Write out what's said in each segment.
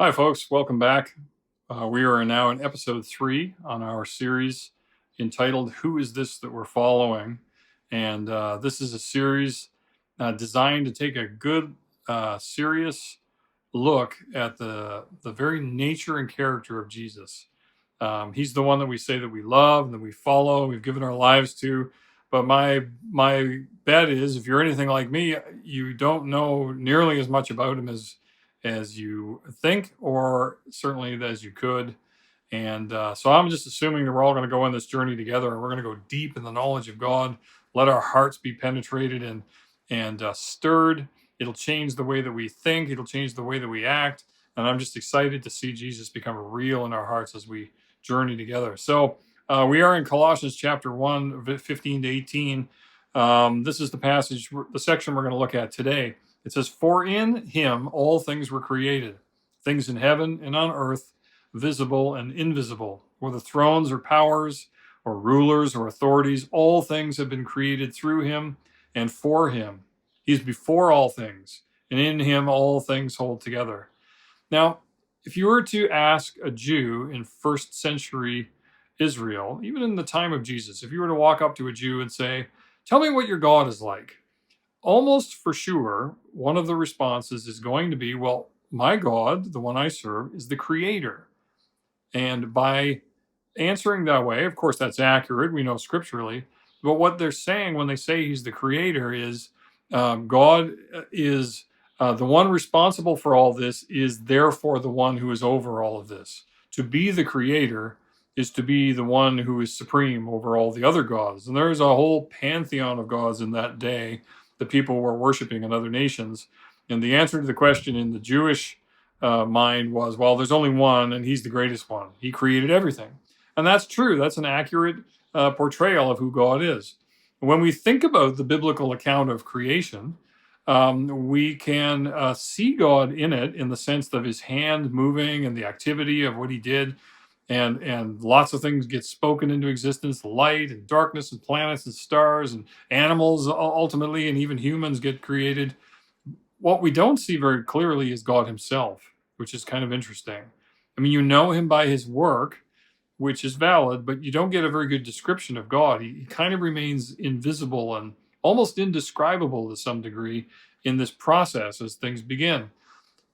Hi, folks. Welcome back. We are now in episode 3 on our series entitled Who is This That We're Following? And this is a series designed to take a good, serious look at the very nature and character of Jesus. He's the one that we say that we love and that we follow, we've given our lives to. But my bet is, if you're anything like me, you don't know nearly as much about him as you think, or certainly as you could. And so I'm just assuming that we're all going to go on this journey together, and we're going to go deep in the knowledge of God. Let our hearts be penetrated and stirred. It'll change the way that we think. It'll change the way that we act. And I'm just excited to see Jesus become real in our hearts as we journey together. So we are in Colossians chapter 1, 15 to 18. This is the passage, the section we're going to look at today. It says, "For in him all things were created, things in heaven and on earth, visible and invisible, whether thrones or powers or rulers or authorities, all things have been created through him and for him. He's before all things, and in him all things hold together." Now, if you were to ask a Jew in first century Israel, even in the time of Jesus, if you were to walk up to a Jew and say, "Tell me what your God is like," almost for sure, one of the responses is going to be, "Well, my God, the one I serve, is the creator." And by answering that way, of course, that's accurate. We know scripturally. But what they're saying when they say he's the creator is God is the one responsible for all this, is therefore the one who is over all of this. To be the creator is to be the one who is supreme over all the other gods. And there's a whole pantheon of gods in that day that people were worshiping in other nations. And the answer to the question in the Jewish mind was, well, there's only one, and he's the greatest one. He created everything. And that's true. That's an accurate portrayal of who God is. When we think about the biblical account of creation, we can see God in it in the sense of his hand moving and the activity of what he did. And lots of things get spoken into existence: light and darkness and planets and stars and animals ultimately, and even humans get created. What we don't see very clearly is God himself, which is kind of interesting. I mean, you know him by his work, which is valid, but you don't get a very good description of God. He kind of remains invisible and almost indescribable to some degree in this process as things begin.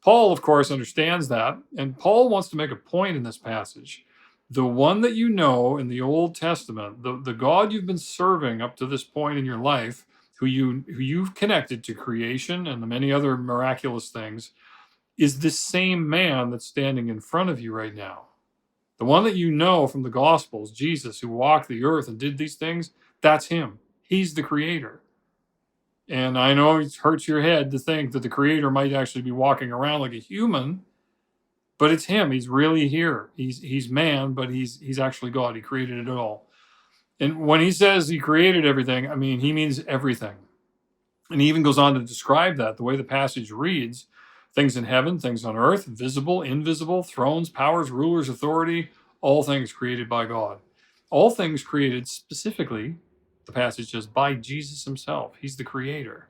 Paul, of course, understands that, and Paul wants to make a point in this passage. The one that you know in the Old Testament, the God you've been serving up to this point in your life, who you've connected to creation and the many other miraculous things, is this same man that's standing in front of you right now. The one that you know from the Gospels, Jesus, who walked the earth and did these things, that's him. He's the creator. And I know it hurts your head to think that the creator might actually be walking around like a human, but it's him. He's really here. He's man, but he's actually God. He created it all. And when he says he created everything, I mean, he means everything. And he even goes on to describe that, the way the passage reads: things in heaven, things on earth, visible, invisible, thrones, powers, rulers, authority, all things created by God. All things created specifically, the passage says, by Jesus himself. He's the creator.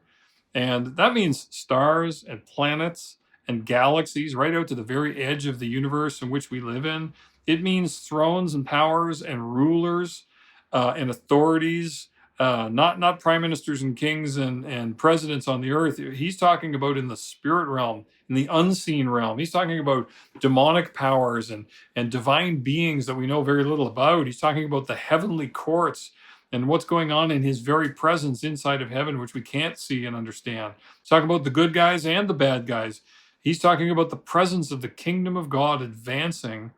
And that means stars and planets and galaxies right out to the very edge of the universe in which we live in. It means thrones and powers and rulers and authorities, not prime ministers and kings and presidents on the earth. He's talking about in the spirit realm, in the unseen realm. He's talking about demonic powers and divine beings that we know very little about. He's talking about the heavenly courts and what's going on in his very presence inside of heaven, which we can't see and understand. He's talking about the good guys and the bad guys. He's talking about the presence of the kingdom of God advancing,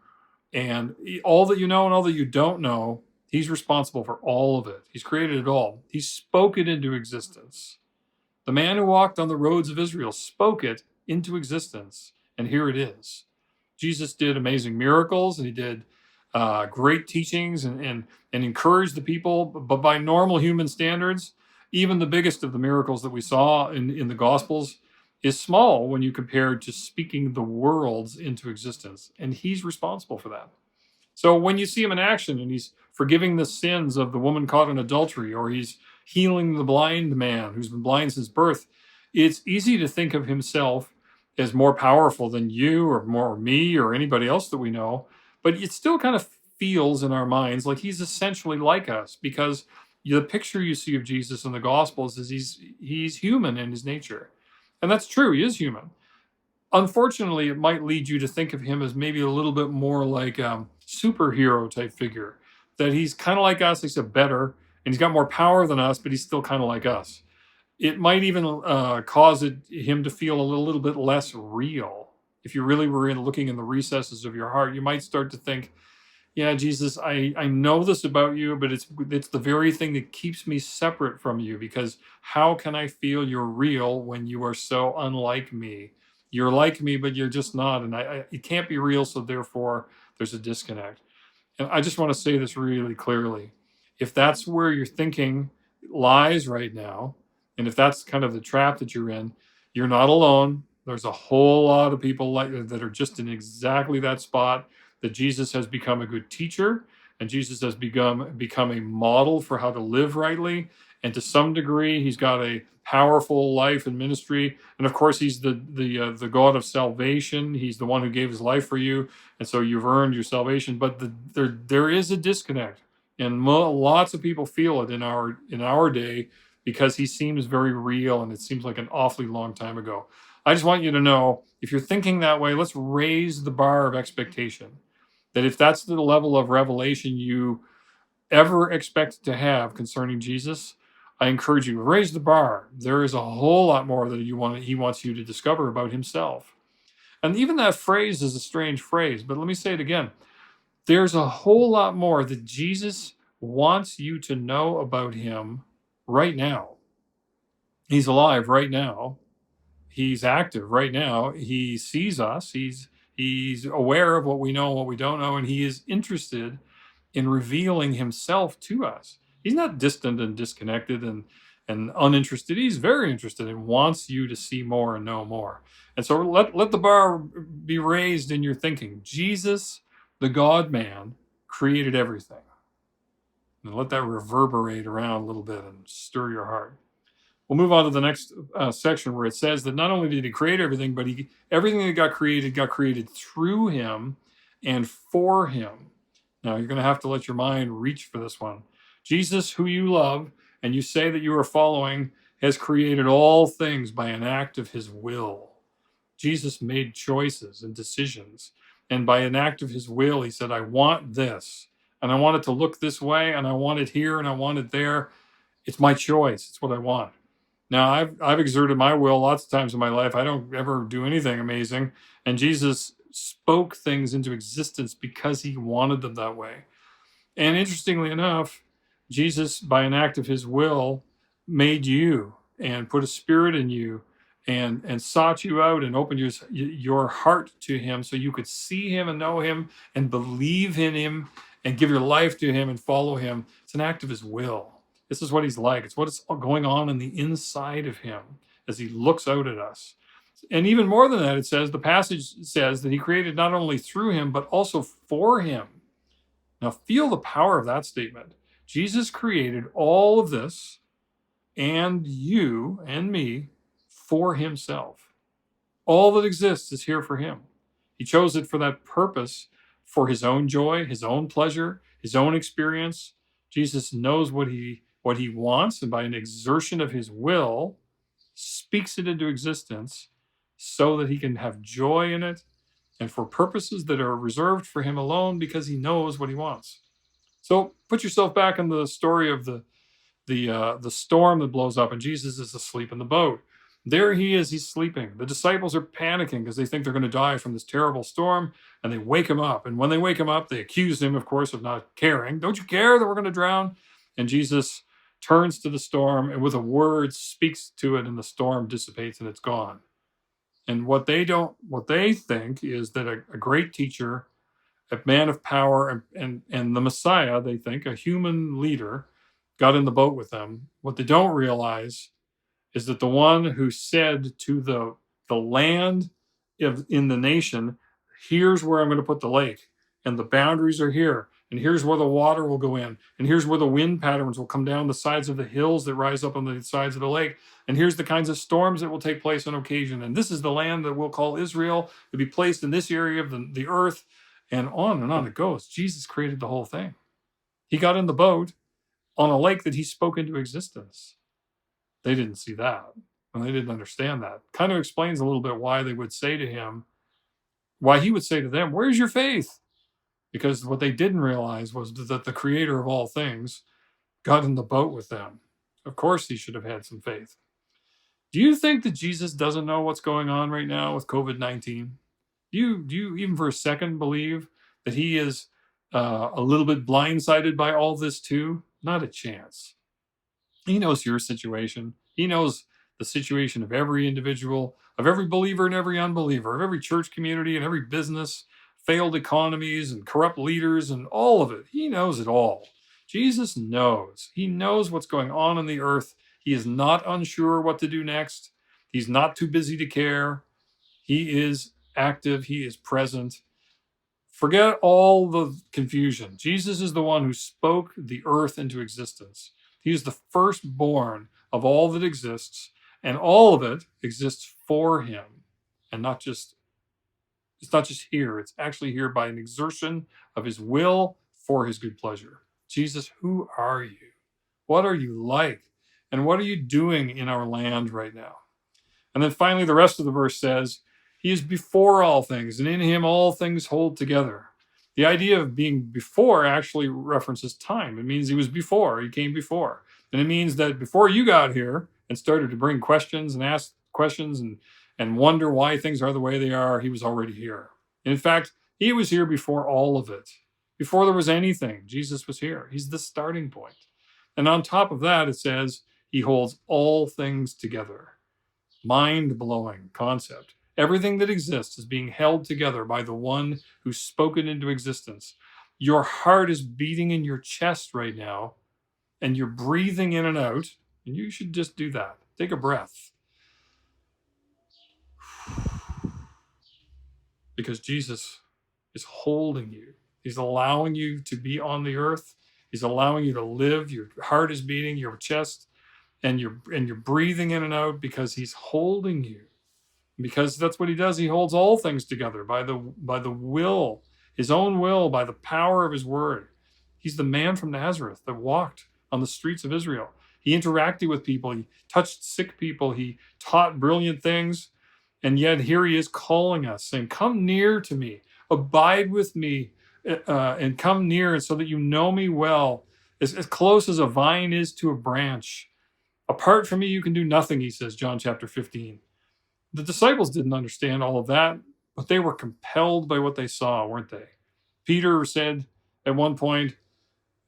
and all that you know and all that you don't know, he's responsible for all of it. He's created it all. He spoke it into existence. The man who walked on the roads of Israel spoke it into existence, and here it is. Jesus did amazing miracles, and he did great teachings and encouraged the people, but by normal human standards, even the biggest of the miracles that we saw in the Gospels is small when you compare to speaking the worlds into existence, and he's responsible for that. So when you see him in action and he's forgiving the sins of the woman caught in adultery, or he's healing the blind man who's been blind since birth, it's easy to think of himself is more powerful than you or more me or anybody else that we know, but it still kind of feels in our minds like he's essentially like us, because the picture you see of Jesus in the Gospels is he's human in his nature. And that's true, he is human. Unfortunately, it might lead you to think of him as maybe a little bit more like superhero type figure, that he's kind of like us, except better, and he's got more power than us, but he's still kind of like us. It might even cause him to feel a little bit less real. If you really were looking in the recesses of your heart, you might start to think, yeah, Jesus, I know this about you, but it's the very thing that keeps me separate from you, because how can I feel you're real when you are so unlike me? You're like me, but you're just not, and it can't be real, so therefore there's a disconnect. And I just want to say this really clearly. If that's where your thinking lies right now, and if that's kind of the trap that you're in, you're not alone. There's a whole lot of people like that are just in exactly that spot, that Jesus has become a good teacher, and Jesus has become a model for how to live rightly. And to some degree, he's got a powerful life and ministry. And of course, he's the God of salvation. He's the one who gave his life for you, and so you've earned your salvation. But there is a disconnect, and lots of people feel it in our day, because he seems very real, and it seems like an awfully long time ago. I just want you to know, if you're thinking that way, let's raise the bar of expectation. That if that's the level of revelation you ever expect to have concerning Jesus, I encourage you to raise the bar. There is a whole lot more that he wants you to discover about himself. And even that phrase is a strange phrase, but let me say it again. There's a whole lot more that Jesus wants you to know about him right now. He's alive right now. He's active right now. He sees us. He's aware of what we know and what we don't know, and he is interested in revealing himself to us. He's not distant and disconnected and uninterested. He's very interested and wants you to see more and know more. And so let the bar be raised in your thinking. Jesus, the God man, created everything. And let that reverberate around a little bit and stir your heart. We'll move on to the next section, where it says that not only did he create everything, but everything that got created through him and for him. Now, you're going to have to let your mind reach for this one. Jesus, who you love and you say that you are following, has created all things by an act of his will. Jesus made choices and decisions. And by an act of his will, he said, I want this. And I want it to look this way. And I want it here. And I want it there. It's my choice. It's what I want. Now, I've exerted my will lots of times in my life. I don't ever do anything amazing. And Jesus spoke things into existence because he wanted them that way. And interestingly enough, Jesus, by an act of his will, made you and put a spirit in you and sought you out and opened your heart to him, so you could see him and know him and believe in him and give your life to him and follow him. It's an act of his will. This is what he's like. It's what's going on in the inside of him as he looks out at us. And even more than that, the passage says that he created not only through him, but also for him. Now, feel the power of that statement. Jesus created all of this, and you and me, for himself. All that exists is here for him. He chose it for that purpose, for his own joy, his own pleasure, his own experience. Jesus knows what he wants, and by an exertion of his will, speaks it into existence so that he can have joy in it, and for purposes that are reserved for him alone, because he knows what he wants. So put yourself back in the story of the storm that blows up, and Jesus is asleep in the boat. There he is, he's sleeping. The disciples are panicking because they think they're going to die from this terrible storm, and they wake him up. And when they wake him up, they accuse him, of course, of not caring. Don't you care that we're going to drown? And Jesus turns to the storm and with a word speaks to it, and the storm dissipates and it's gone. And what they think is that a great teacher, a man of power, and the Messiah, they think, a human leader, got in the boat with them. What they don't realize is that the one who said to the land in the nation, here's where I'm going to put the lake, and the boundaries are here, And here's where the water will go in. And here's where the wind patterns will come down the sides of the hills that rise up on the sides of the lake. And here's the kinds of storms that will take place on occasion. And this is the land that we'll call Israel, to be placed in this area of the earth. And on it goes. Jesus created the whole thing. He got in the boat on a lake that he spoke into existence. They didn't see that, and they didn't understand that. Kind of explains a little bit why they would say to him, why he would say to them, "Where's your faith?" Because what they didn't realize was that the creator of all things got in the boat with them. Of course, he should have had some faith. Do you think that Jesus doesn't know what's going on right now with COVID-19? Do you even for a second believe that he is a little bit blindsided by all this too? Not a chance. He knows your situation. He knows the situation of every individual, of every believer and every unbeliever, of every church community and every business, failed economies and corrupt leaders and all of it. He knows it all. Jesus knows. He knows what's going on the earth. He is not unsure what to do next. He's not too busy to care. He is active. He is present. Forget all the confusion. Jesus is the one who spoke the earth into existence. He is the firstborn of all that exists, and all of it exists for him. And it's not just here, it's actually here by an exertion of his will for his good pleasure. Jesus, who are you? What are you like? And what are you doing in our land right now? And then finally, the rest of the verse says, he is before all things, and in him all things hold together. The idea of being before actually references time. It means he was before, he came before. And it means that before you got here and started to bring questions and ask questions and wonder why things are the way they are, he was already here. And in fact, he was here before all of it. Before there was anything, Jesus was here. He's the starting point. And on top of that, it says he holds all things together. Mind-blowing concept. Everything that exists is being held together by the one who spoke it into existence. Your heart is beating in your chest right now, and you're breathing in and out, and you should just do that. Take a breath. Because Jesus is holding you. He's allowing you to be on the earth. He's allowing you to live. Your heart is beating, your chest, and you're breathing in and out because he's holding you. Because that's what he does. He holds all things together by the will, his own will, by the power of his word. He's the man from Nazareth that walked on the streets of Israel. He interacted with people. He touched sick people. He taught brilliant things. And yet here he is calling us, saying, come near to me, abide with me, and come near so that you know me well, as close as a vine is to a branch. Apart from me, you can do nothing, he says, John chapter 15. The disciples didn't understand all of that, but they were compelled by what they saw, weren't they? Peter said at one point,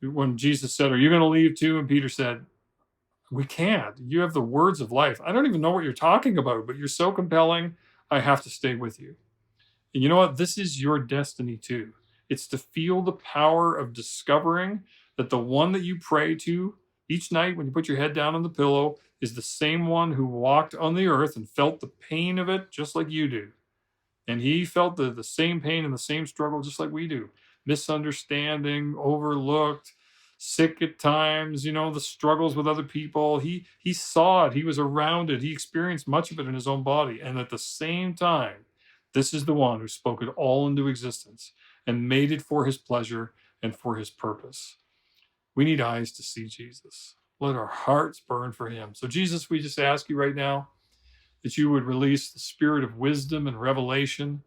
when Jesus said, are you going to leave too? And Peter said, we can't. You have the words of life. I don't even know what you're talking about, but you're so compelling, I have to stay with you. And you know what? This is your destiny too. It's to feel the power of discovering that the one that you pray to each night when you put your head down on the pillow is the same one who walked on the earth and felt the pain of it just like you do. And he felt the same pain and the same struggle just like we do. Misunderstanding, overlooked, sick at times, the struggles with other people. He saw it. He was around it. He experienced much of it in his own body. And at the same time, this is the one who spoke it all into existence and made it for his pleasure and for his purpose. We need eyes to see Jesus. Let our hearts burn for him. So Jesus, we just ask you right now that you would release the spirit of wisdom and revelation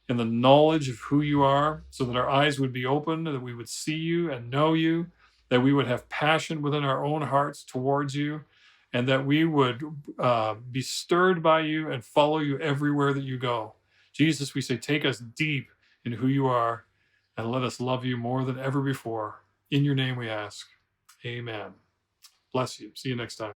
and the knowledge of who you are, so that our eyes would be open, that we would see you and know you, that we would have passion within our own hearts towards you, and that we would be stirred by you and follow you everywhere that you go. Jesus, we say, take us deep in who you are and let us love you more than ever before. In your name we ask. Amen. Bless you. See you next time.